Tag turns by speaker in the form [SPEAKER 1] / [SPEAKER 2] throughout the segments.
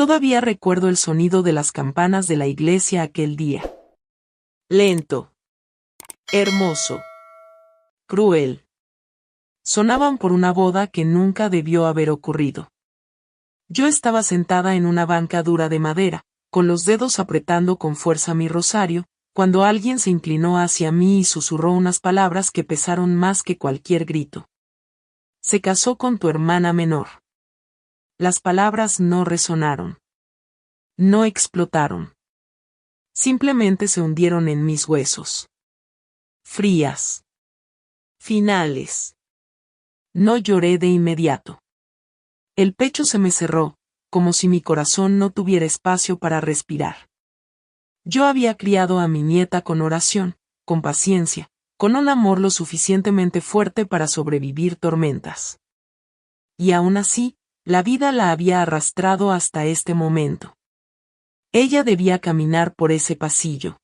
[SPEAKER 1] Todavía recuerdo el sonido de las campanas de la iglesia aquel día. Lento. Hermoso. Cruel. Sonaban por una boda que nunca debió haber ocurrido. Yo estaba sentada en una banca dura de madera, con los dedos apretando con fuerza mi rosario, cuando alguien se inclinó hacia mí y susurró unas palabras que pesaron más que cualquier grito. Se casó con tu hermana menor. Las palabras no resonaron. No explotaron. Simplemente se hundieron en mis huesos. Frías. Finales. No lloré de inmediato. El pecho se me cerró, como si mi corazón no tuviera espacio para respirar. Yo había criado a mi nieta con oración, con paciencia, con un amor lo suficientemente fuerte para sobrevivir tormentas. Y aún así, la vida la había arrastrado hasta este momento. Ella debía caminar por ese pasillo.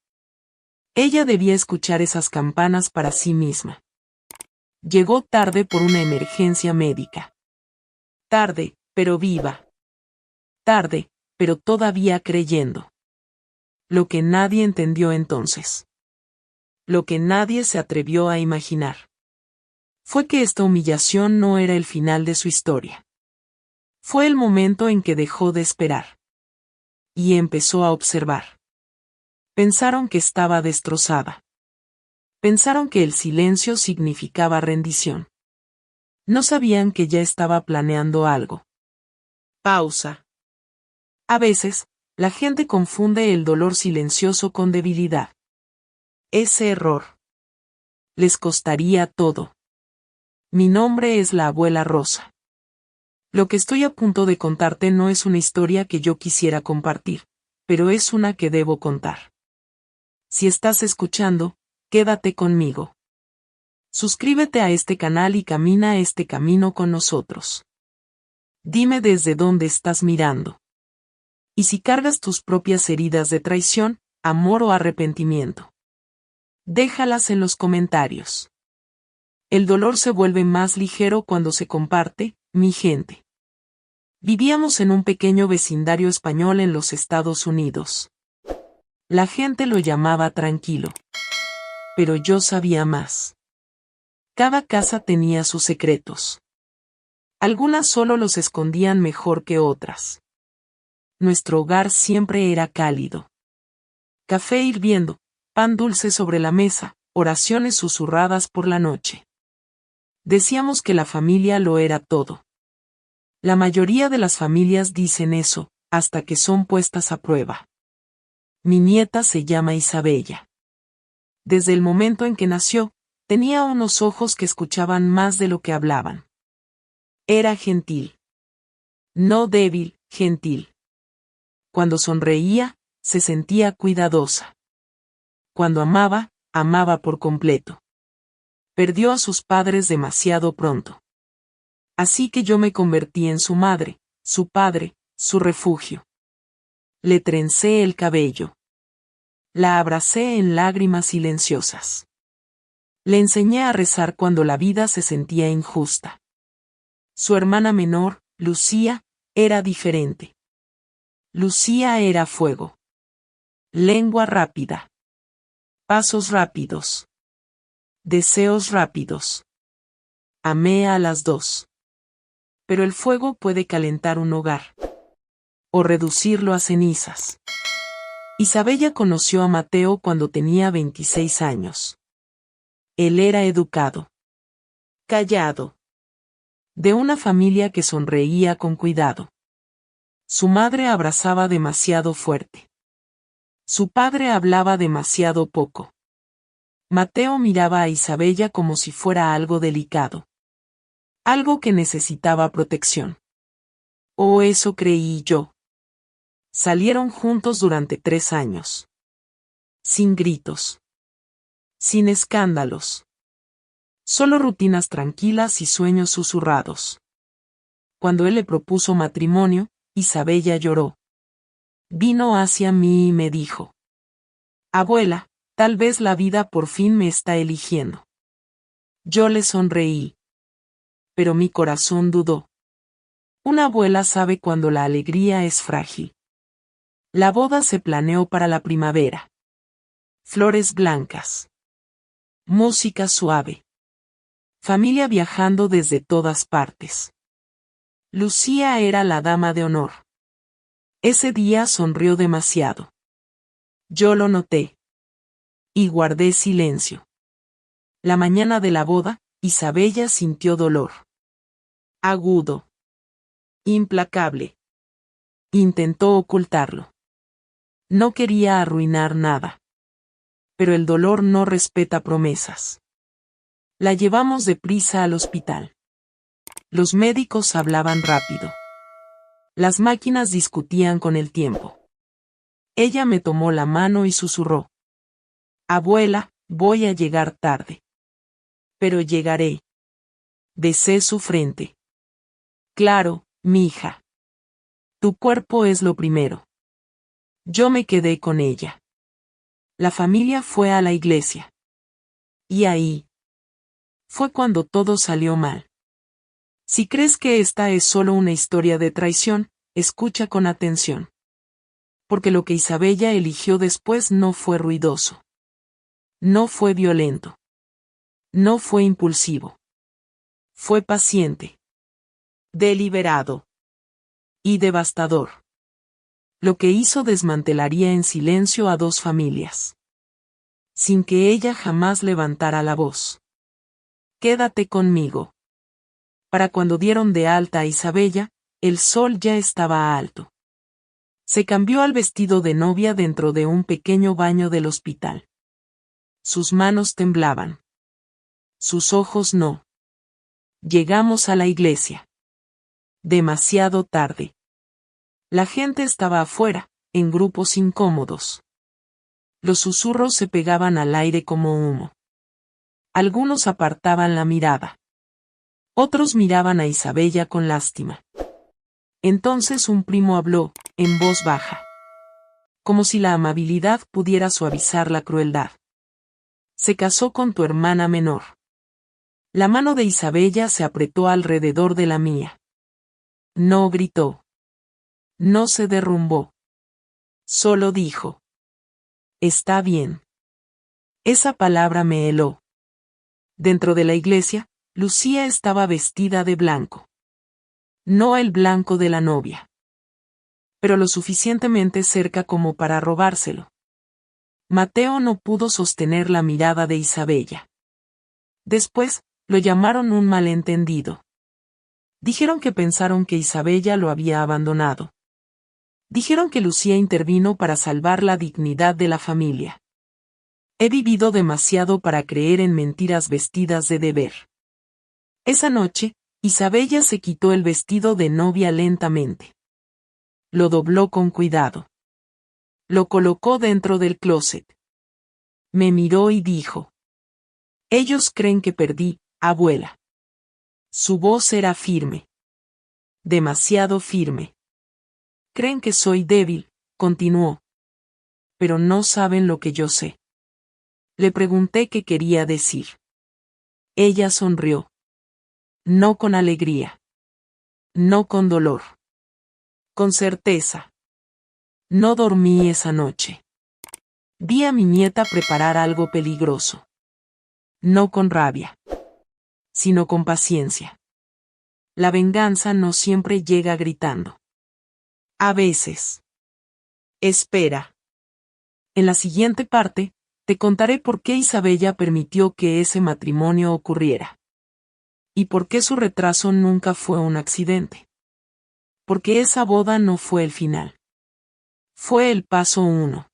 [SPEAKER 1] Ella debía escuchar esas campanas para sí misma. Llegó tarde por una emergencia médica. Tarde, pero viva. Tarde, pero todavía creyendo. Lo que nadie entendió entonces. Lo que nadie se atrevió a imaginar. Fue que esta humillación no era el final de su historia. Fue el momento en que dejó de esperar. Y empezó a observar. Pensaron que estaba destrozada. Pensaron que el silencio significaba rendición. No sabían que ya estaba planeando algo. Pausa. A veces, la gente confunde el dolor silencioso con debilidad. Ese error les costaría todo. Mi nombre es la abuela Rosa. Lo que estoy a punto de contarte no es una historia que yo quisiera compartir, pero es una que debo contar. Si estás escuchando, quédate conmigo. Suscríbete a este canal y camina este camino con nosotros. Dime desde dónde estás mirando. Y si cargas tus propias heridas de traición, amor o arrepentimiento. Déjalas en los comentarios. El dolor se vuelve más ligero cuando se comparte, mi gente. Vivíamos en un pequeño vecindario español en los Estados Unidos. La gente lo llamaba tranquilo. Pero yo sabía más. Cada casa tenía sus secretos. Algunas solo los escondían mejor que otras. Nuestro hogar siempre era cálido. Café hirviendo, pan dulce sobre la mesa, oraciones susurradas por la noche. Decíamos que la familia lo era todo. La mayoría de las familias dicen eso, hasta que son puestas a prueba. Mi nieta se llama Isabella. Desde el momento en que nació, tenía unos ojos que escuchaban más de lo que hablaban. Era gentil. No débil, gentil. Cuando sonreía, se sentía cuidadosa. Cuando amaba, amaba por completo. Perdió a sus padres demasiado pronto. Así que yo me convertí en su madre, su padre, su refugio. Le trencé el cabello. La abracé en lágrimas silenciosas. Le enseñé a rezar cuando la vida se sentía injusta. Su hermana menor, Lucía, era diferente. Lucía era fuego. Lengua rápida. Pasos rápidos. Deseos rápidos. Amé a las dos. Pero el fuego puede calentar un hogar. O reducirlo a cenizas. Isabella conoció a Mateo cuando tenía 26 años. Él era educado. Callado. De una familia que sonreía con cuidado. Su madre abrazaba demasiado fuerte. Su padre hablaba demasiado poco. Mateo miraba a Isabella como si fuera algo delicado. Algo que necesitaba protección. O eso creí yo. Salieron juntos durante 3 años. Sin gritos. Sin escándalos. Solo rutinas tranquilas y sueños susurrados. Cuando él le propuso matrimonio, Isabella lloró. Vino hacia mí y me dijo: Abuela, tal vez la vida por fin me está eligiendo. Yo le sonreí. Pero mi corazón dudó. Una abuela sabe cuando la alegría es frágil. La boda se planeó para la primavera. Flores blancas. Música suave. Familia viajando desde todas partes. Lucía era la dama de honor. Ese día sonrió demasiado. Yo lo noté. Y guardé silencio. La mañana de la boda, Isabella sintió dolor. Agudo. Implacable. Intentó ocultarlo. No quería arruinar nada. Pero el dolor no respeta promesas. La llevamos deprisa al hospital. Los médicos hablaban rápido. Las máquinas discutían con el tiempo. Ella me tomó la mano y susurró. Abuela, voy a llegar tarde. Pero llegaré. Besé su frente. Claro, mi hija. Tu cuerpo es lo primero. Yo me quedé con ella. La familia fue a la iglesia. Y ahí. Fue cuando todo salió mal. Si crees que esta es solo una historia de traición, escucha con atención. Porque lo que Isabella eligió después no fue ruidoso. No fue violento. No fue impulsivo. Fue paciente. Deliberado. Y devastador. Lo que hizo desmantelaría en silencio a dos familias. Sin que ella jamás levantara la voz. Quédate conmigo. Para cuando dieron de alta a Isabella, el sol ya estaba alto. Se cambió al vestido de novia dentro de un pequeño baño del hospital. Sus manos temblaban. Sus ojos no. Llegamos a la iglesia. Demasiado tarde. La gente estaba afuera, en grupos incómodos. Los susurros se pegaban al aire como humo. Algunos apartaban la mirada. Otros miraban a Isabella con lástima. Entonces un primo habló, en voz baja. Como si la amabilidad pudiera suavizar la crueldad. Se casó con tu hermana menor. La mano de Isabella se apretó alrededor de la mía. No gritó. No se derrumbó. Solo dijo. Está bien. Esa palabra me heló. Dentro de la iglesia, Lucía estaba vestida de blanco. No el blanco de la novia. Pero lo suficientemente cerca como para robárselo. Mateo no pudo sostener la mirada de Isabella. Después, lo llamaron un malentendido. Dijeron que pensaron que Isabella lo había abandonado. Dijeron que Lucía intervino para salvar la dignidad de la familia. He vivido demasiado para creer en mentiras vestidas de deber. Esa noche, Isabella se quitó el vestido de novia lentamente. Lo dobló con cuidado. Lo colocó dentro del closet. Me miró y dijo. Ellos creen que perdí, abuela. Su voz era firme. Demasiado firme. Creen que soy débil, continuó. Pero no saben lo que yo sé. Le pregunté qué quería decir. Ella sonrió. No con alegría. No con dolor. Con certeza. No dormí esa noche. Vi a mi nieta preparar algo peligroso. No con rabia. Sino con paciencia. La venganza no siempre llega gritando. A veces. Espera. En la siguiente parte, te contaré por qué Isabella permitió que ese matrimonio ocurriera. Y por qué su retraso nunca fue un accidente. Porque esa boda no fue el final. Fue el paso 1.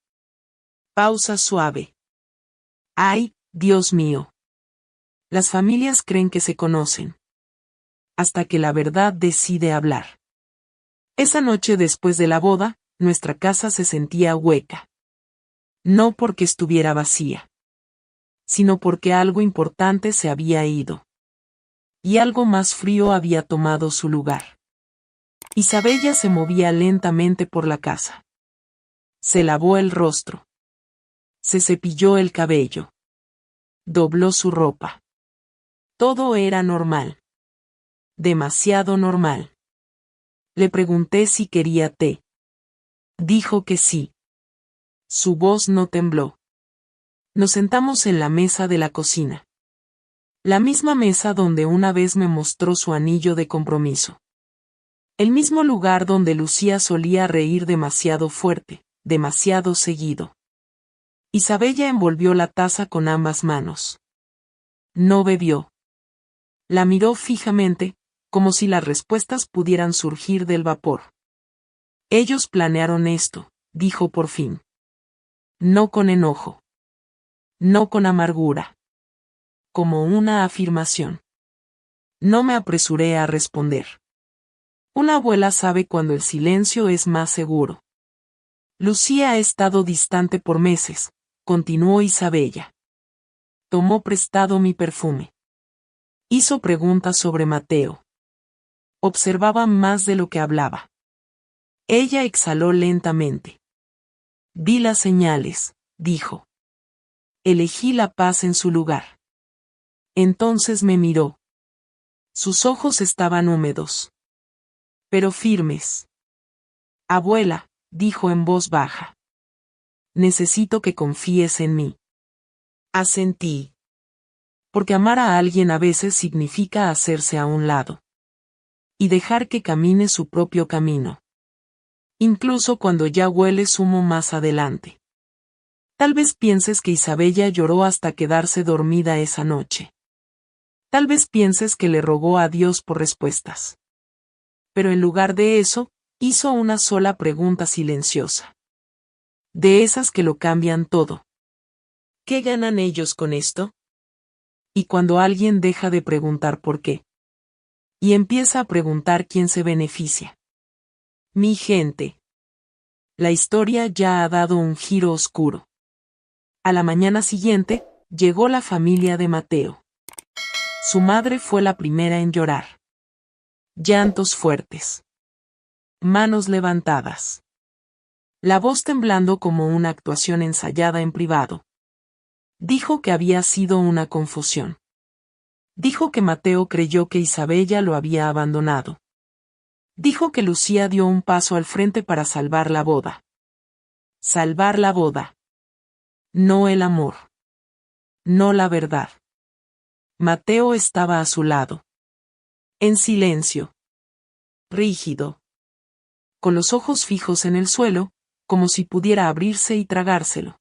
[SPEAKER 1] Pausa suave. Ay, Dios mío. Las familias creen que se conocen. Hasta que la verdad decide hablar. Esa noche después de la boda, nuestra casa se sentía hueca. No porque estuviera vacía. Sino porque algo importante se había ido. Y algo más frío había tomado su lugar. Isabella se movía lentamente por la casa. Se lavó el rostro. Se cepilló el cabello. Dobló su ropa. Todo era normal. Demasiado normal. Le pregunté si quería té. Dijo que sí. Su voz no tembló. Nos sentamos en la mesa de la cocina. La misma mesa donde una vez me mostró su anillo de compromiso. El mismo lugar donde Lucía solía reír demasiado fuerte, demasiado seguido. Isabella envolvió la taza con ambas manos. No bebió. La miró fijamente, como si las respuestas pudieran surgir del vapor. Ellos planearon esto, dijo por fin. No con enojo. No con amargura. Como una afirmación. No me apresuré a responder. Una abuela sabe cuando el silencio es más seguro. Lucía ha estado distante por meses, continuó Isabella. Tomó prestado mi perfume. Hizo preguntas sobre Mateo. Observaba más de lo que hablaba. Ella exhaló lentamente. Vi las señales, dijo. Elegí la paz en su lugar. Entonces me miró. Sus ojos estaban húmedos. Pero firmes. Abuela, dijo en voz baja. Necesito que confíes en mí. Asentí. Porque amar a alguien a veces significa hacerse a un lado. Y dejar que camine su propio camino. Incluso cuando ya hueles humo más adelante. Tal vez pienses que Isabella lloró hasta quedarse dormida esa noche. Tal vez pienses que le rogó a Dios por respuestas. Pero en lugar de eso, hizo una sola pregunta silenciosa. De esas que lo cambian todo. ¿Qué ganan ellos con esto? Y cuando alguien deja de preguntar por qué. Y empieza a preguntar quién se beneficia. Mi gente. La historia ya ha dado un giro oscuro. A la mañana siguiente, llegó la familia de Mateo. Su madre fue la primera en llorar. Llantos fuertes. Manos levantadas. La voz temblando como una actuación ensayada en privado. Dijo que había sido una confusión. Dijo que Mateo creyó que Isabella lo había abandonado. Dijo que Lucía dio un paso al frente para salvar la boda. Salvar la boda. No el amor. No la verdad. Mateo estaba a su lado. En silencio. Rígido. Con los ojos fijos en el suelo, como si pudiera abrirse y tragárselo.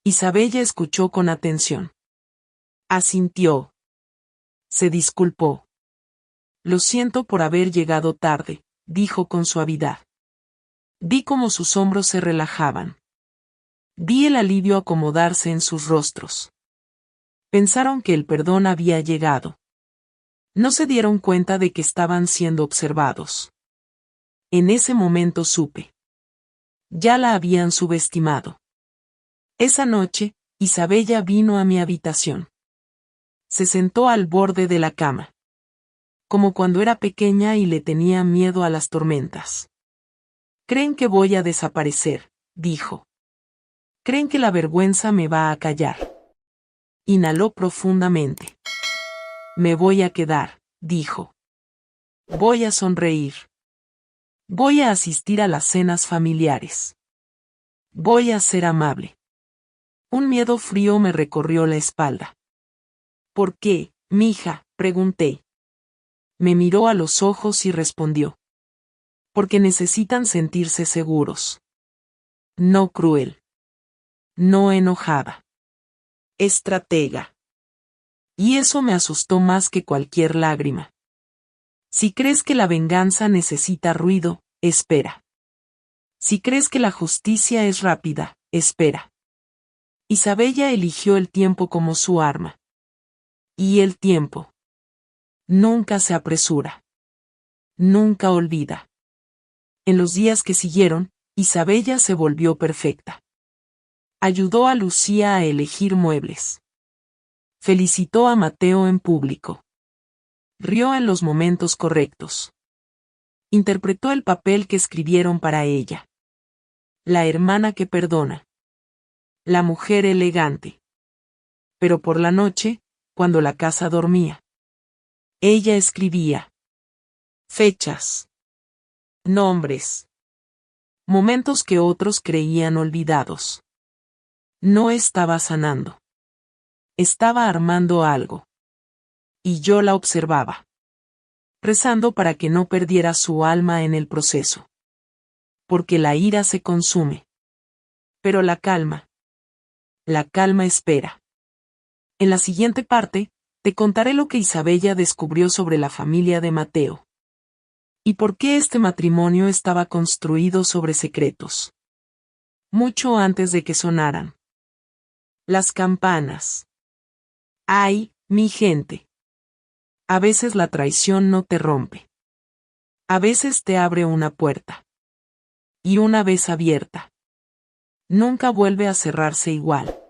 [SPEAKER 1] Isabella escuchó con atención. Asintió. Se disculpó. Lo siento por haber llegado tarde, dijo con suavidad. Vi cómo sus hombros se relajaban. Vi el alivio acomodarse en sus rostros. Pensaron que el perdón había llegado. No se dieron cuenta de que estaban siendo observados. En ese momento supe. Ya la habían subestimado. Esa noche, Isabella vino a mi habitación. Se sentó al borde de la cama. Como cuando era pequeña y le tenía miedo a las tormentas. Creen que voy a desaparecer, dijo. Creen que la vergüenza me va a callar. Inhaló profundamente. Me voy a quedar, dijo. Voy a sonreír. Voy a asistir a las cenas familiares. Voy a ser amable. Un miedo frío me recorrió la espalda. ¿Por qué, mija?, pregunté. Me miró a los ojos y respondió. Porque necesitan sentirse seguros. No cruel. No enojada. Estratega. Y eso me asustó más que cualquier lágrima. Si crees que la venganza necesita ruido, espera. Si crees que la justicia es rápida, espera. Isabella eligió el tiempo como su arma. Y el tiempo. Nunca se apresura. Nunca olvida. En los días que siguieron, Isabella se volvió perfecta. Ayudó a Lucía a elegir muebles. Felicitó a Mateo en público. Rió en los momentos correctos. Interpretó el papel que escribieron para ella. La hermana que perdona. La mujer elegante. Pero por la noche, cuando la casa dormía, ella escribía. Fechas. Nombres. Momentos que otros creían olvidados. No estaba sanando. Estaba armando algo. Y yo la observaba. Rezando para que no perdiera su alma en el proceso. Porque la ira se consume. Pero la calma espera. En la siguiente parte, te contaré lo que Isabella descubrió sobre la familia de Mateo. Y por qué este matrimonio estaba construido sobre secretos. Mucho antes de que sonaran las campanas. Ay, mi gente. A veces la traición no te rompe. A veces te abre una puerta. Y una vez abierta, nunca vuelve a cerrarse igual.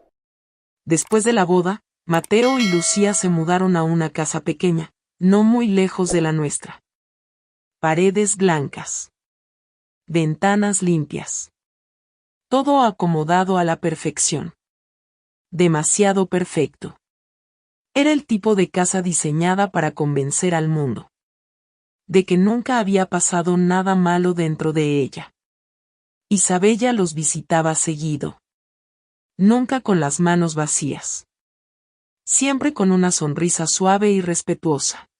[SPEAKER 1] Después de la boda, Mateo y Lucía se mudaron a una casa pequeña, no muy lejos de la nuestra. Paredes blancas. Ventanas limpias. Todo acomodado a la perfección. Demasiado perfecto. Era el tipo de casa diseñada para convencer al mundo de que nunca había pasado nada malo dentro de ella. Isabella los visitaba seguido. Nunca con las manos vacías. Siempre con una sonrisa suave y respetuosa.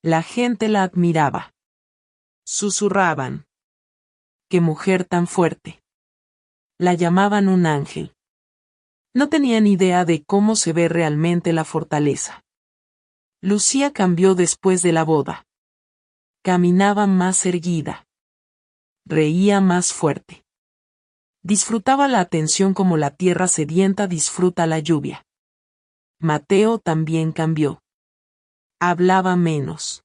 [SPEAKER 1] La gente la admiraba. Susurraban. ¡Qué mujer tan fuerte! La llamaban un ángel. No tenían idea de cómo se ve realmente la fortaleza. Lucía cambió después de la boda. Caminaba más erguida. Reía más fuerte. Disfrutaba la atención como la tierra sedienta disfruta la lluvia. Mateo también cambió. Hablaba menos.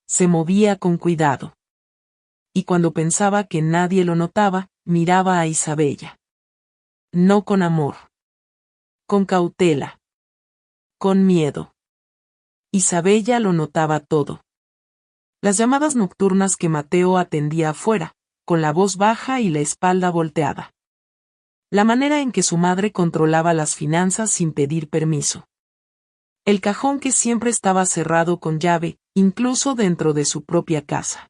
[SPEAKER 1] Se movía con cuidado. Y cuando pensaba que nadie lo notaba, miraba a Isabella. No con amor. Con cautela. Con miedo. Isabella lo notaba todo. Las llamadas nocturnas que Mateo atendía afuera, con la voz baja y la espalda volteada. La manera en que su madre controlaba las finanzas sin pedir permiso. El cajón que siempre estaba cerrado con llave, incluso dentro de su propia casa.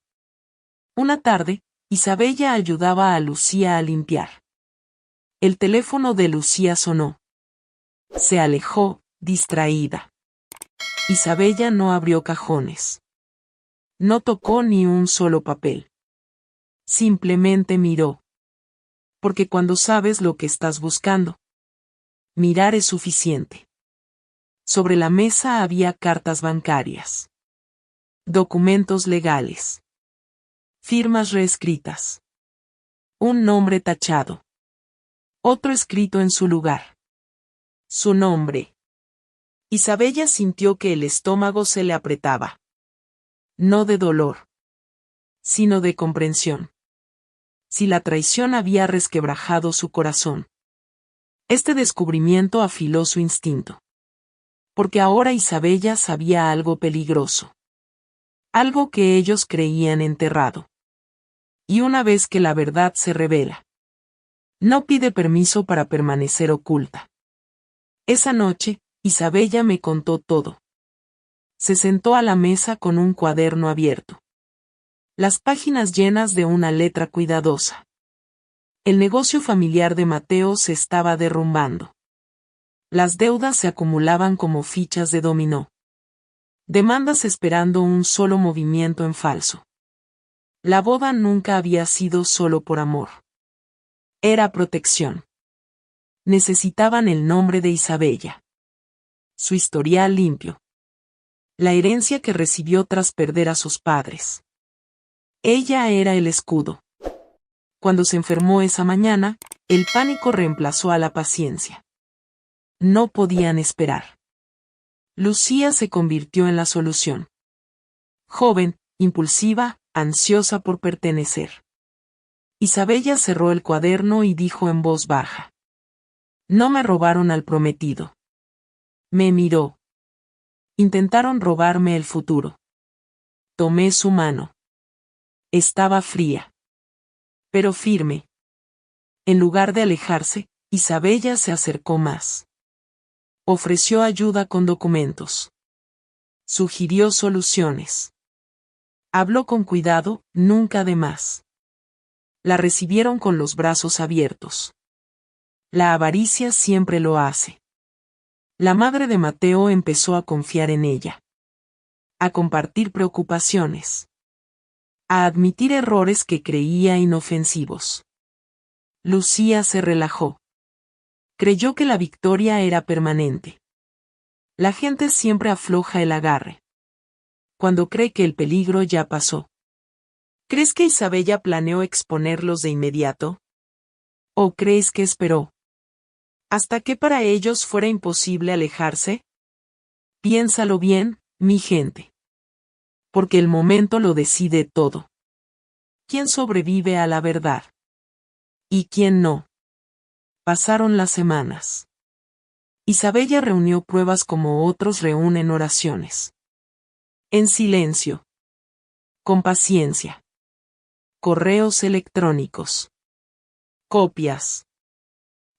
[SPEAKER 1] Una tarde, Isabella ayudaba a Lucía a limpiar. El teléfono de Lucía sonó. Se alejó, distraída. Isabella no abrió cajones. No tocó ni un solo papel. Simplemente miró. Porque cuando sabes lo que estás buscando, mirar es suficiente. Sobre la mesa había cartas bancarias. Documentos legales. Firmas reescritas. Un nombre tachado. Otro escrito en su lugar. Su nombre. Isabella sintió que el estómago se le apretaba. No de dolor, sino de comprensión. Si la traición había resquebrajado su corazón. Este descubrimiento afiló su instinto. Porque ahora Isabella sabía algo peligroso. Algo que ellos creían enterrado. Y una vez que la verdad se revela, no pide permiso para permanecer oculta. Esa noche, Isabella me contó todo. Se sentó a la mesa con un cuaderno abierto. Las páginas llenas de una letra cuidadosa. El negocio familiar de Mateo se estaba derrumbando. Las deudas se acumulaban como fichas de dominó. Demandas esperando un solo movimiento en falso. La boda nunca había sido solo por amor. Era protección. Necesitaban el nombre de Isabella. Su historial limpio. La herencia que recibió tras perder a sus padres. Ella era el escudo. Cuando se enfermó esa mañana, el pánico reemplazó a la paciencia. No podían esperar. Lucía se convirtió en la solución. Joven, impulsiva, ansiosa por pertenecer. Isabella cerró el cuaderno y dijo en voz baja. No me robaron al prometido. Me miró. Intentaron robarme el futuro. Tomé su mano. Estaba fría. Pero firme. En lugar de alejarse, Isabella se acercó más. Ofreció ayuda con documentos. Sugirió soluciones. Habló con cuidado, nunca de más. La recibieron con los brazos abiertos. La avaricia siempre lo hace. La madre de Mateo empezó a confiar en ella. A compartir preocupaciones. A admitir errores que creía inofensivos. Lucía se relajó. Creyó que la victoria era permanente. La gente siempre afloja el agarre. Cuando cree que el peligro ya pasó. ¿Crees que Isabella planeó exponerlos de inmediato? ¿O crees que esperó hasta que para ellos fuera imposible alejarse? Piénsalo bien, mi gente. Porque el momento lo decide todo. ¿Quién sobrevive a la verdad? ¿Y quién no? Pasaron las semanas. Isabella reunió pruebas como otros reúnen oraciones. En silencio. Con paciencia. Correos electrónicos. Copias.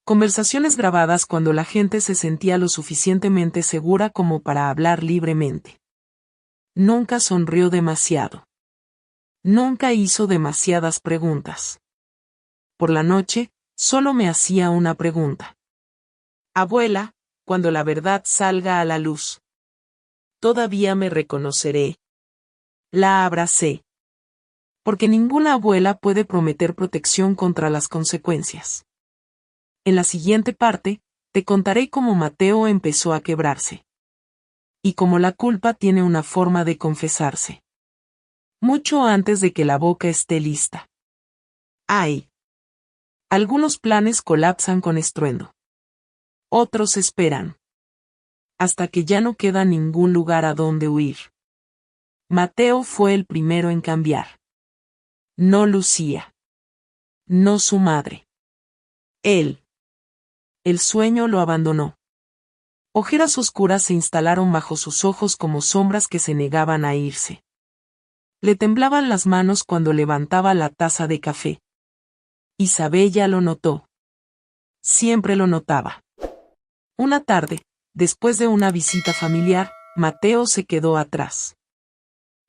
[SPEAKER 1] Conversaciones grabadas cuando la gente se sentía lo suficientemente segura como para hablar libremente. Nunca sonrió demasiado. Nunca hizo demasiadas preguntas. Por la noche, solo me hacía una pregunta. Abuela, cuando la verdad salga a la luz, ¿todavía me reconoceré? La abracé. Porque ninguna abuela puede prometer protección contra las consecuencias. En la siguiente parte, te contaré cómo Mateo empezó a quebrarse. Y cómo la culpa tiene una forma de confesarse. Mucho antes de que la boca esté lista. ¡Ay! Algunos planes colapsan con estruendo. Otros esperan. Hasta que ya no queda ningún lugar a donde huir. Mateo fue el primero en cambiar. No Lucía. No su madre. Él. El sueño lo abandonó. Ojeras oscuras se instalaron bajo sus ojos como sombras que se negaban a irse. Le temblaban las manos cuando levantaba la taza de café. Isabella lo notó. Siempre lo notaba. Una tarde, después de una visita familiar, Mateo se quedó atrás.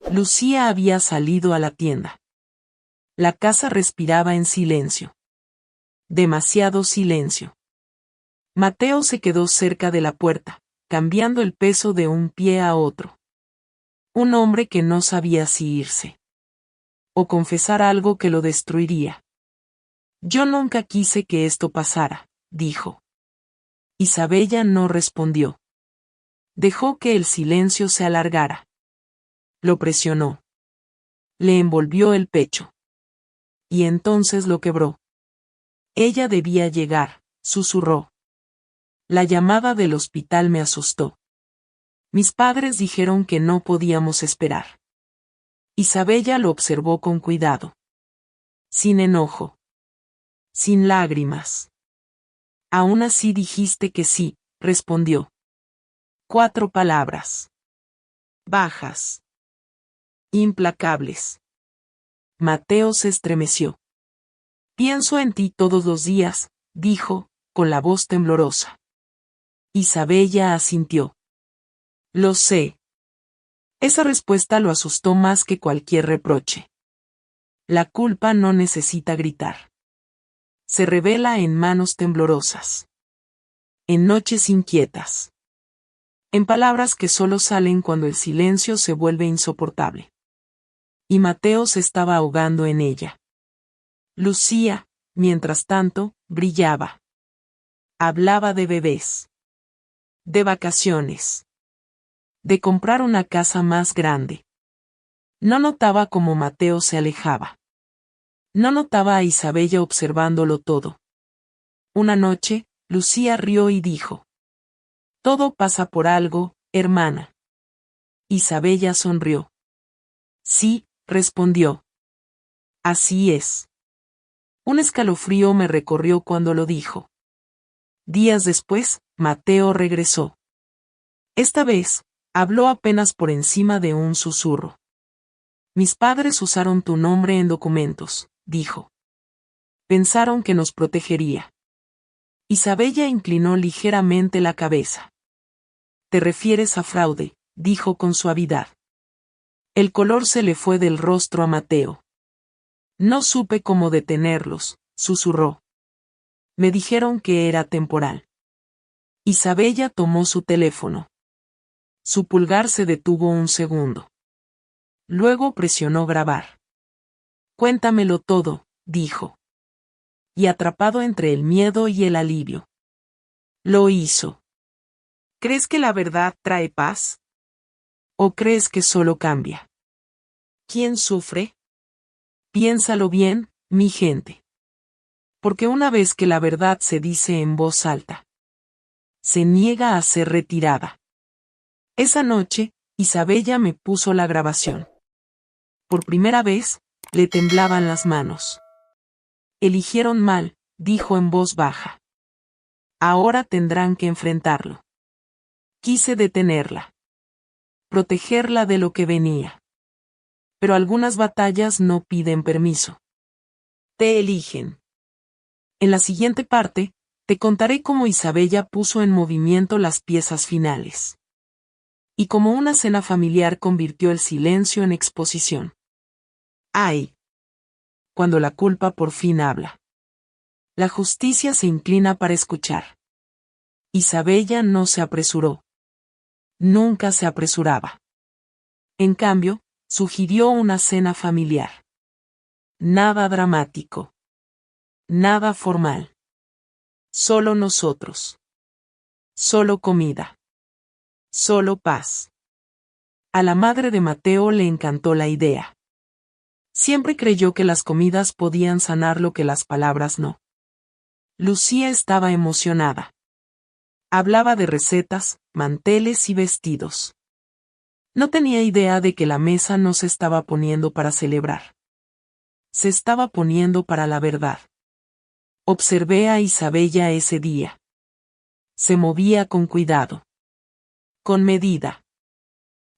[SPEAKER 1] Lucía había salido a la tienda. La casa respiraba en silencio. Demasiado silencio. Mateo se quedó cerca de la puerta, cambiando el peso de un pie a otro. Un hombre que no sabía si irse. O confesar algo que lo destruiría. Yo nunca quise que esto pasara, dijo. Isabella no respondió. Dejó que el silencio se alargara. Lo presionó. Le envolvió el pecho. Y entonces lo quebró. Ella debía llegar, susurró. La llamada del hospital me asustó. Mis padres dijeron que no podíamos esperar. Isabella lo observó con cuidado. Sin enojo. Sin lágrimas. Aún así dijiste que sí, respondió. 4 palabras. Bajas. Implacables. Mateo se estremeció. Pienso en ti todos los días, dijo, con la voz temblorosa. Isabella asintió. Lo sé. Esa respuesta lo asustó más que cualquier reproche. La culpa no necesita gritar. Se revela en manos temblorosas. En noches inquietas. En palabras que solo salen cuando el silencio se vuelve insoportable. Y Mateo se estaba ahogando en ella. Lucía, mientras tanto, brillaba. Hablaba de bebés. De vacaciones. De comprar una casa más grande. No notaba cómo Mateo se alejaba. No notaba a Isabella observándolo todo. Una noche, Lucía rió y dijo. Todo pasa por algo, hermana. Isabella sonrió. Sí, respondió. Así es. Un escalofrío me recorrió cuando lo dijo. Días después, Mateo regresó. Esta vez, habló apenas por encima de un susurro. Mis padres usaron tu nombre en documentos, dijo. Pensaron que nos protegería. Isabella inclinó ligeramente la cabeza. Te refieres a fraude, dijo con suavidad. El color se le fue del rostro a Mateo. No supe cómo detenerlos, susurró. Me dijeron que era temporal. Isabella tomó su teléfono. Su pulgar se detuvo un segundo. Luego presionó grabar. Cuéntamelo todo, dijo. Y atrapado entre el miedo y el alivio. Lo hizo. ¿Crees que la verdad trae paz? ¿O crees que solo cambia? ¿Quién sufre? Piénsalo bien, mi gente. Porque una vez que la verdad se dice en voz alta, se niega a ser retirada. Esa noche, Isabella me puso la grabación. Por primera vez, le temblaban las manos. Eligieron mal, dijo en voz baja. Ahora tendrán que enfrentarlo. Quise detenerla. Protegerla de lo que venía. Pero algunas batallas no piden permiso. Te eligen. En la siguiente parte, te contaré cómo Isabella puso en movimiento las piezas finales. Y cómo una cena familiar convirtió el silencio en exposición. ¡Ay! Cuando la culpa por fin habla. La justicia se inclina para escuchar. Isabella no se apresuró. Nunca se apresuraba. En cambio, sugirió una cena familiar. Nada dramático. Nada formal. Solo nosotros. Solo comida. Solo paz. A la madre de Mateo le encantó la idea. Siempre creyó que las comidas podían sanar lo que las palabras no. Lucía estaba emocionada. Hablaba de recetas, manteles y vestidos. No tenía idea de que la mesa no se estaba poniendo para celebrar. Se estaba poniendo para la verdad. Observé a Isabella ese día. Se movía con cuidado. Con medida.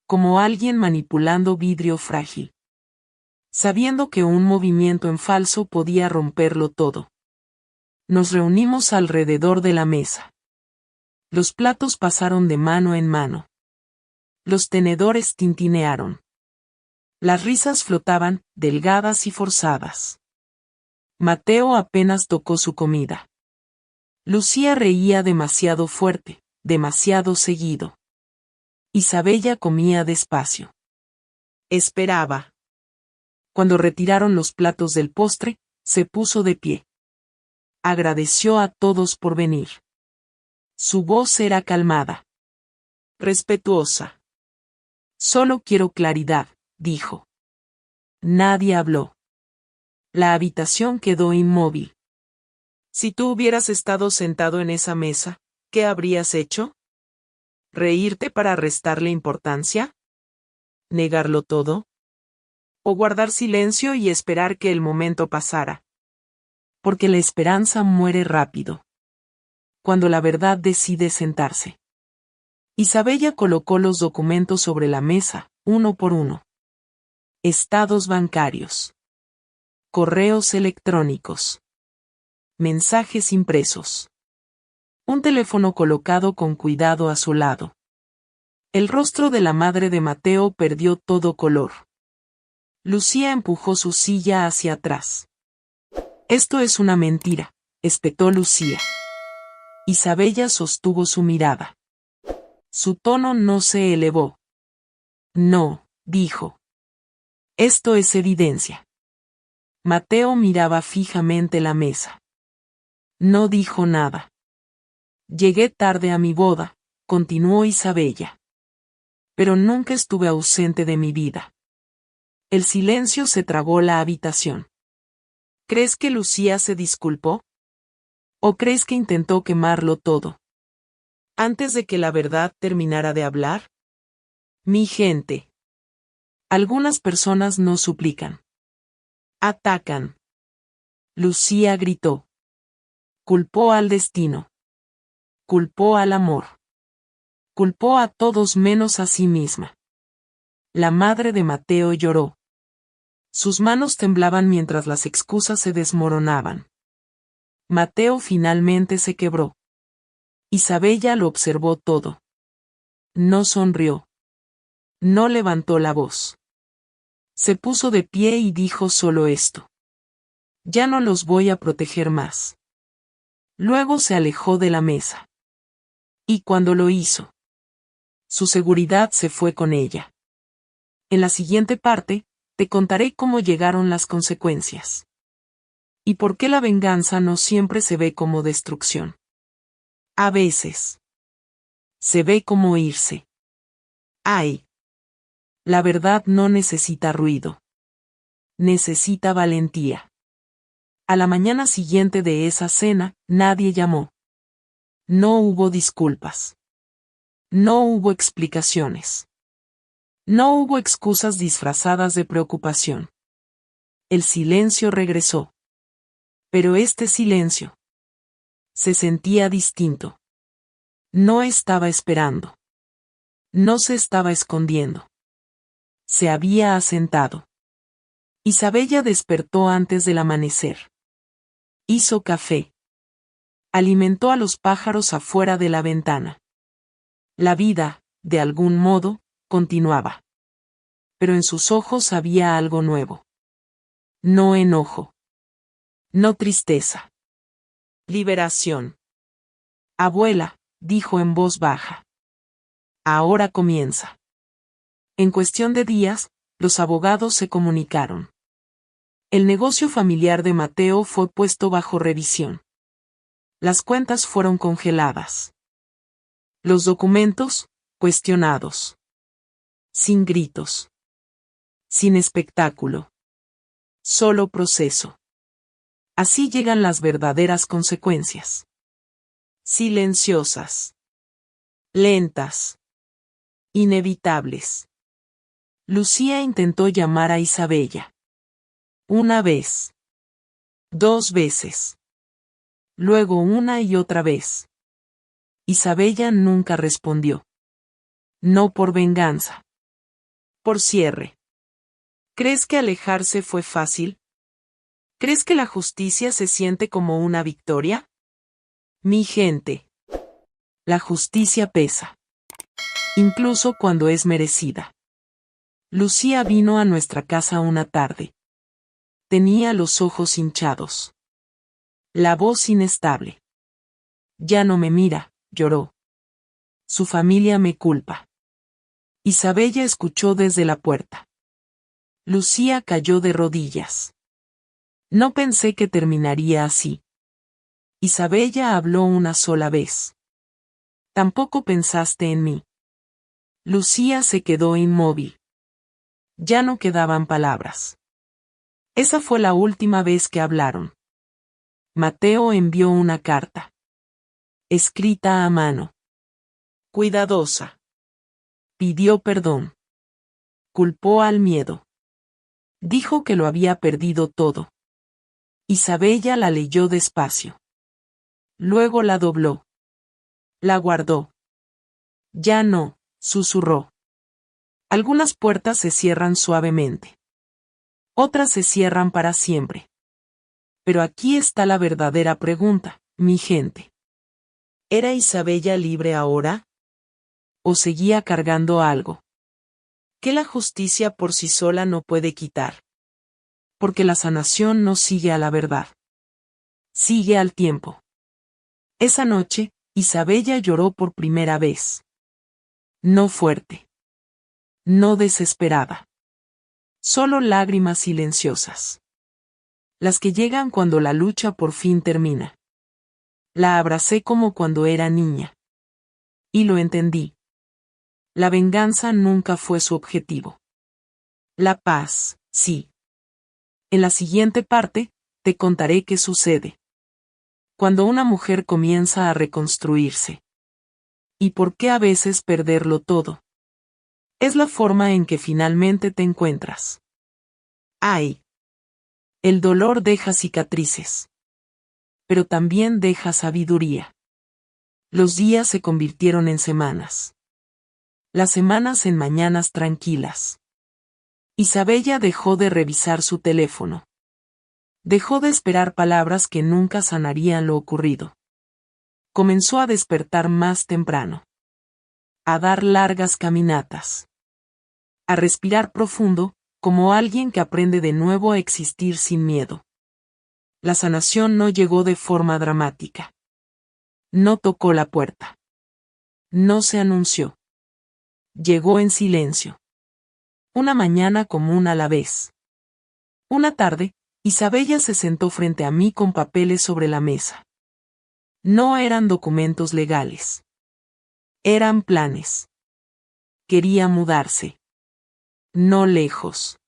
[SPEAKER 1] Como alguien manipulando vidrio frágil. Sabiendo que un movimiento en falso podía romperlo todo. Nos reunimos alrededor de la mesa. Los platos pasaron de mano en mano. Los tenedores tintinearon. Las risas flotaban, delgadas y forzadas. Mateo apenas tocó su comida. Lucía reía demasiado fuerte, demasiado seguido. Isabella comía despacio. Esperaba. Cuando retiraron los platos del postre, se puso de pie. Agradeció a todos por venir. Su voz era calmada. Respetuosa. Solo quiero claridad, dijo. Nadie habló. La habitación quedó inmóvil. Si tú hubieras estado sentado en esa mesa, ¿qué habrías hecho? ¿Reírte para restarle importancia? ¿Negarlo todo? ¿O guardar silencio y esperar que el momento pasara? Porque la esperanza muere rápido. Cuando la verdad decide sentarse. Isabella colocó los documentos sobre la mesa, uno por uno. Estados bancarios. Correos electrónicos. Mensajes impresos. Un teléfono colocado con cuidado a su lado. El rostro de la madre de Mateo perdió todo color. Lucía empujó su silla hacia atrás. Esto es una mentira, espetó Lucía. Isabella sostuvo su mirada. Su tono no se elevó. No, dijo. Esto es evidencia. Mateo miraba fijamente la mesa. No dijo nada. Llegué tarde a mi boda, continuó Isabella. Pero nunca estuve ausente de mi vida. El silencio se tragó la habitación. ¿Crees que Lucía se disculpó? ¿O crees que intentó quemarlo todo? Antes de que la verdad terminara de hablar. Mi gente. Algunas personas no suplican. Atacan. Lucía gritó. Culpó al destino. Culpó al amor. Culpó a todos menos a sí misma. La madre de Mateo lloró. Sus manos temblaban mientras las excusas se desmoronaban. Mateo finalmente se quebró. Isabella lo observó todo. No sonrió. No levantó la voz. Se puso de pie y dijo solo esto: ya no los voy a proteger más. Luego se alejó de la mesa. Y cuando lo hizo, su seguridad se fue con ella. En la siguiente parte, te contaré cómo llegaron las consecuencias. Y por qué la venganza no siempre se ve como destrucción. A veces, se ve como irse. Ay. La verdad no necesita ruido. Necesita valentía. A la mañana siguiente de esa cena, nadie llamó. No hubo disculpas. No hubo explicaciones. No hubo excusas disfrazadas de preocupación. El silencio regresó. Pero este silencio se sentía distinto. No estaba esperando. No se estaba escondiendo. Se había asentado. Isabella despertó antes del amanecer. Hizo café. Alimentó a los pájaros afuera de la ventana. La vida, de algún modo, continuaba. Pero en sus ojos había algo nuevo. No enojo. No tristeza. Liberación. Abuela, dijo en voz baja. Ahora comienza. En cuestión de días, los abogados se comunicaron. El negocio familiar de Mateo fue puesto bajo revisión. Las cuentas fueron congeladas. Los documentos, cuestionados. Sin gritos. Sin espectáculo. Solo proceso. Así llegan las verdaderas consecuencias. Silenciosas. Lentas. Inevitables. Lucía intentó llamar a Isabella. Una vez. 2 veces. Luego una y otra vez. Isabella nunca respondió. No por venganza. Por cierre. ¿Crees que alejarse fue fácil? ¿Crees que la justicia se siente como una victoria? Mi gente. La justicia pesa. Incluso cuando es merecida. Lucía vino a nuestra casa una tarde. Tenía los ojos hinchados. La voz inestable. Ya no me mira, lloró. Su familia me culpa. Isabella escuchó desde la puerta. Lucía cayó de rodillas. No pensé que terminaría así. Isabella habló una sola vez. Tampoco pensaste en mí. Lucía se quedó inmóvil. Ya no quedaban palabras. Esa fue la última vez que hablaron. Mateo envió una carta. Escrita a mano. Cuidadosa. Pidió perdón. Culpó al miedo. Dijo que lo había perdido todo. Isabella la leyó despacio. Luego la dobló. La guardó. Ya no, susurró. Algunas puertas se cierran suavemente. Otras se cierran para siempre. Pero aquí está la verdadera pregunta, mi gente. ¿Era Isabella libre ahora? ¿O seguía cargando algo que la justicia por sí sola no puede quitar? Porque la sanación no sigue a la verdad. Sigue al tiempo. Esa noche, Isabella lloró por primera vez. No fuerte. No desesperada. Solo lágrimas silenciosas. Las que llegan cuando la lucha por fin termina. La abracé como cuando era niña. Y lo entendí. La venganza nunca fue su objetivo. La paz, sí. En la siguiente parte, te contaré qué sucede cuando una mujer comienza a reconstruirse. Y por qué a veces perderlo todo es la forma en que finalmente te encuentras. Ay. El dolor deja cicatrices. Pero también deja sabiduría. Los días se convirtieron en semanas. Las semanas en mañanas tranquilas. Isabella dejó de revisar su teléfono. Dejó de esperar palabras que nunca sanarían lo ocurrido. Comenzó a despertar más temprano. A dar largas caminatas. A respirar profundo, como alguien que aprende de nuevo a existir sin miedo. La sanación no llegó de forma dramática. No tocó la puerta. No se anunció. Llegó en silencio. Una mañana común a la vez. Una tarde, Isabella se sentó frente a mí con papeles sobre la mesa. No eran documentos legales. Eran planes. Quería mudarse. No lejos.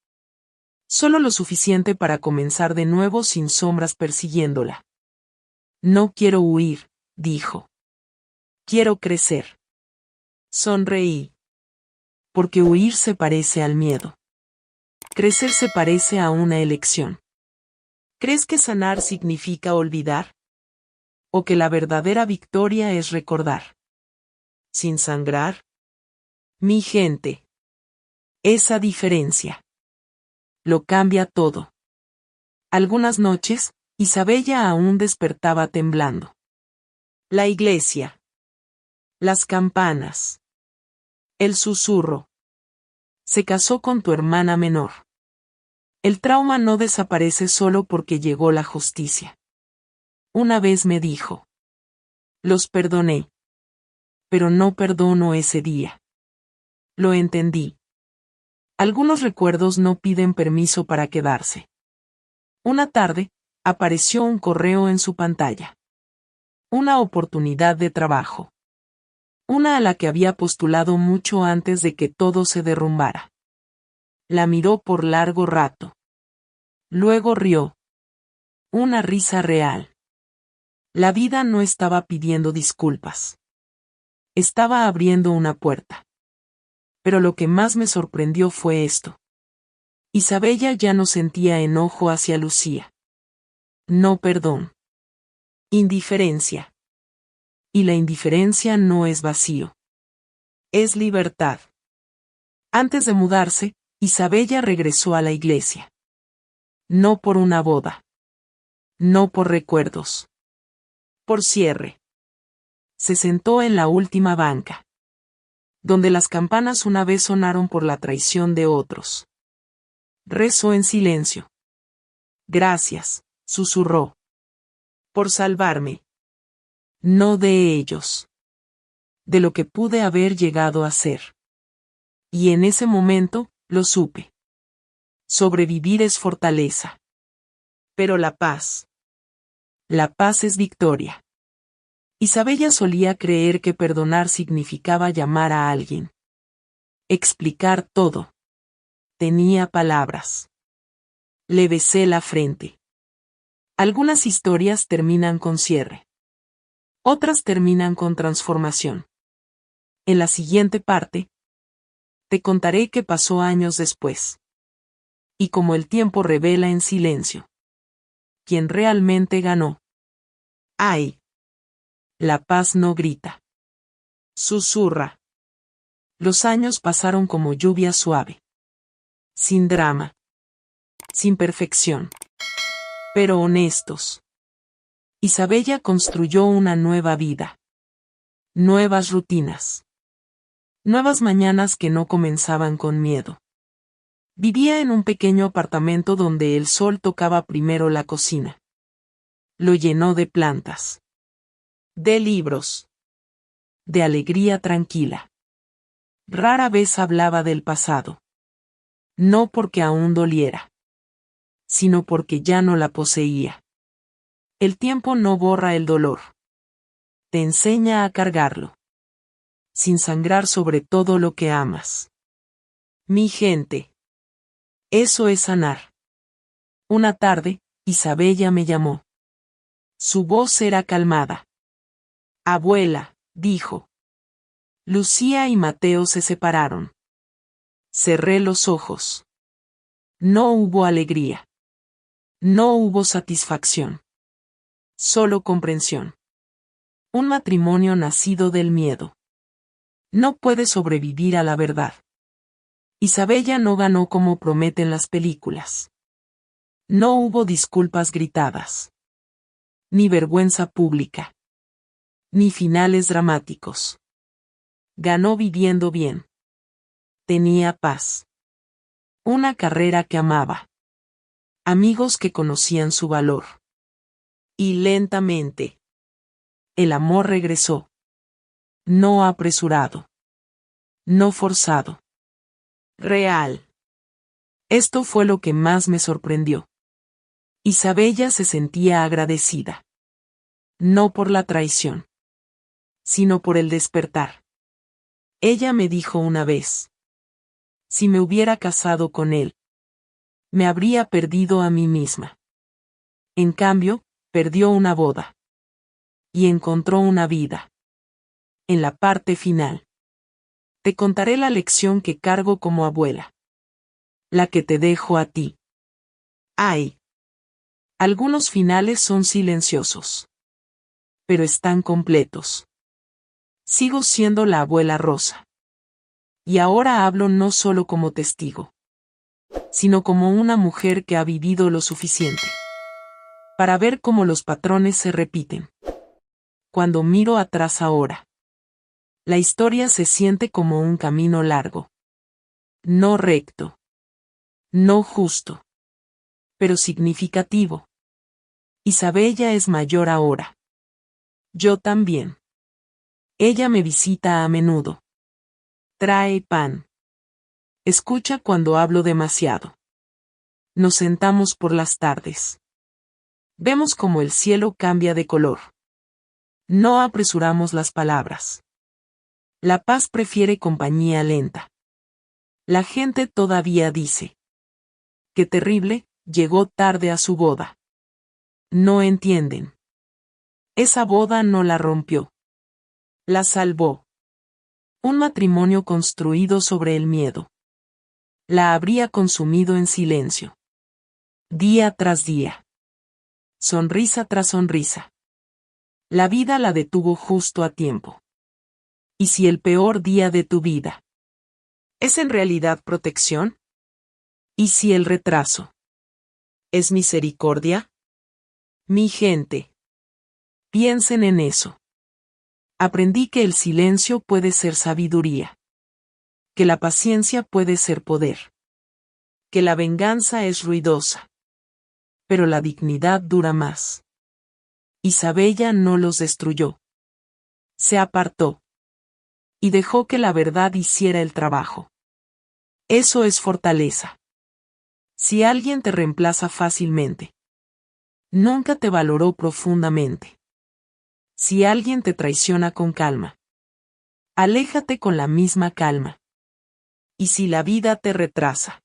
[SPEAKER 1] Solo lo suficiente para comenzar de nuevo sin sombras persiguiéndola. No quiero huir, dijo. Quiero crecer. Sonreí. Porque huir se parece al miedo. Crecer se parece a una elección. ¿Crees que sanar significa olvidar? ¿O que la verdadera victoria es recordar? ¿Sin sangrar? Mi gente. Esa diferencia lo cambia todo. Algunas noches, Isabella aún despertaba temblando. La iglesia. Las campanas. El susurro. Se casó con tu hermana menor. El trauma no desaparece solo porque llegó la justicia. Una vez me dijo. Los perdoné. Pero no perdono ese día. Lo entendí. Algunos recuerdos no piden permiso para quedarse. Una tarde, apareció un correo en su pantalla. Una oportunidad de trabajo. Una a la que había postulado mucho antes de que todo se derrumbara. La miró por largo rato. Luego rió. Una risa real. La vida no estaba pidiendo disculpas. Estaba abriendo una puerta. Pero lo que más me sorprendió fue esto. Isabella ya no sentía enojo hacia Lucía. No perdón. Indiferencia. Y la indiferencia no es vacío. Es libertad. Antes de mudarse, Isabella regresó a la iglesia. No por una boda. No por recuerdos. Por cierre. Se sentó en la última banca. Donde las campanas una vez sonaron por la traición de otros. Rezó en silencio. Gracias, susurró. Por salvarme. No de ellos. De lo que pude haber llegado a ser. Y en ese momento, lo supe. Sobrevivir es fortaleza. Pero la paz. La paz es victoria. Isabella solía creer que perdonar significaba llamar a alguien. Explicar todo. Tenía palabras. Le besé la frente. Algunas historias terminan con cierre. Otras terminan con transformación. En la siguiente parte, te contaré qué pasó años después. Y como el tiempo revela en silencio. Quien realmente ganó. ¡Ay! La paz no grita. Susurra. Los años pasaron como lluvia suave. Sin drama. Sin perfección. Pero honestos. Isabella construyó una nueva vida. Nuevas rutinas. Nuevas mañanas que no comenzaban con miedo. Vivía en un pequeño apartamento donde el sol tocaba primero la cocina. Lo llenó de plantas. De libros. De alegría tranquila. Rara vez hablaba del pasado. No porque aún doliera. Sino porque ya no la poseía. El tiempo no borra el dolor. Te enseña a cargarlo. Sin sangrar sobre todo lo que amas. Mi gente. Eso es sanar. Una tarde, Isabella me llamó. Su voz era calmada. Abuela, dijo. Lucía y Mateo se separaron. Cerré los ojos. No hubo alegría. No hubo satisfacción. Solo comprensión. Un matrimonio nacido del miedo. No puede sobrevivir a la verdad. Isabella no ganó como prometen las películas. No hubo disculpas gritadas. Ni vergüenza pública. Ni finales dramáticos. Ganó viviendo bien. Tenía paz. Una carrera que amaba. Amigos que conocían su valor. Y lentamente. El amor regresó. No apresurado. No forzado. Real. Esto fue lo que más me sorprendió. Isabella se sentía agradecida. No por la traición, sino por el despertar. Ella me dijo una vez: si me hubiera casado con él, me habría perdido a mí misma. En cambio, perdió una boda. Y encontró una vida. En la parte final. Te contaré la lección que cargo como abuela. La que te dejo a ti. Ay. Algunos finales son silenciosos. Pero están completos. Sigo siendo la abuela Rosa. Y ahora hablo no solo como testigo, sino como una mujer que ha vivido lo suficiente para ver cómo los patrones se repiten. Cuando miro atrás ahora, la historia se siente como un camino largo. No recto. No justo. Pero significativo. Isabella es mayor ahora. Yo también. Ella me visita a menudo. Trae pan. Escucha cuando hablo demasiado. Nos sentamos por las tardes. Vemos cómo el cielo cambia de color. No apresuramos las palabras. La paz prefiere compañía lenta. La gente todavía dice: qué terrible, llegó tarde a su boda. No entienden. Esa boda no la rompió. La salvó. Un matrimonio construido sobre el miedo. La habría consumido en silencio. Día tras día. Sonrisa tras sonrisa. La vida la detuvo justo a tiempo. ¿Y si el peor día de tu vida es en realidad protección? ¿Y si el retraso es misericordia? Mi gente, piensen en eso. Aprendí que el silencio puede ser sabiduría. Que la paciencia puede ser poder. Que la venganza es ruidosa. Pero la dignidad dura más. Isabella no los destruyó. Se apartó. Y dejó que la verdad hiciera el trabajo. Eso es fortaleza. Si alguien te reemplaza fácilmente, nunca te valoró profundamente. Si alguien te traiciona con calma, aléjate con la misma calma. Y si la vida te retrasa,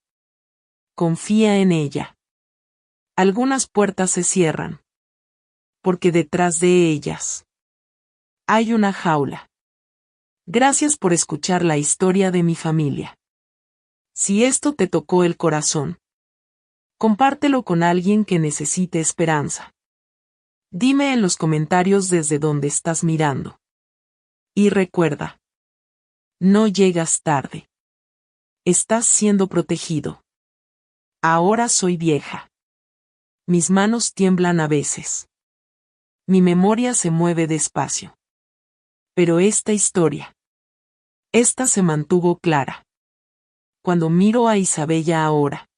[SPEAKER 1] confía en ella. Algunas puertas se cierran, porque detrás de ellas hay una jaula. Gracias por escuchar la historia de mi familia. Si esto te tocó el corazón, compártelo con alguien que necesite esperanza. Dime en los comentarios desde donde estás mirando. Y recuerda, no llegas tarde. Estás siendo protegido. Ahora soy vieja. Mis manos tiemblan a veces. Mi memoria se mueve despacio. Pero esta se mantuvo clara. Cuando miro a Isabella ahora,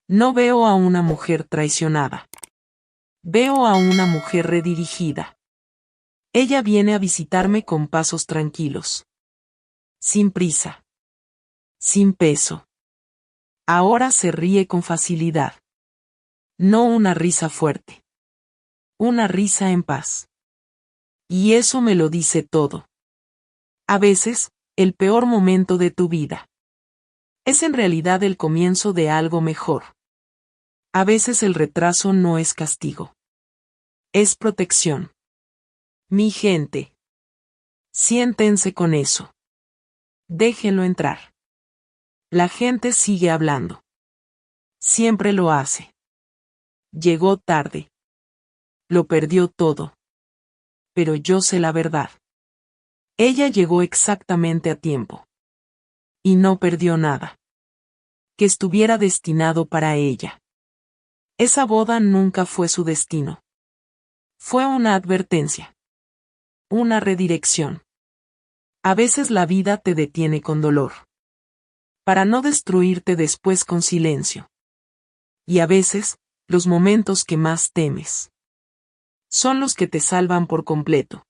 [SPEAKER 1] no veo a una mujer traicionada. Veo a una mujer redirigida. Ella viene a visitarme con pasos tranquilos. Sin prisa. Sin peso. Ahora se ríe con facilidad. No una risa fuerte. Una risa en paz. Y eso me lo dice todo. A veces, el peor momento de tu vida es en realidad el comienzo de algo mejor. A veces el retraso no es castigo. Es protección. Mi gente. Siéntense con eso. Déjenlo entrar. La gente sigue hablando. Siempre lo hace. Llegó tarde. Lo perdió todo. Pero yo sé la verdad. Ella llegó exactamente a tiempo. Y no perdió nada. Que estuviera destinado para ella. Esa boda nunca fue su destino. Fue una advertencia. Una redirección. A veces la vida te detiene con dolor. para no destruirte después con silencio. Y a veces, los momentos que más temes son los que te salvan por completo.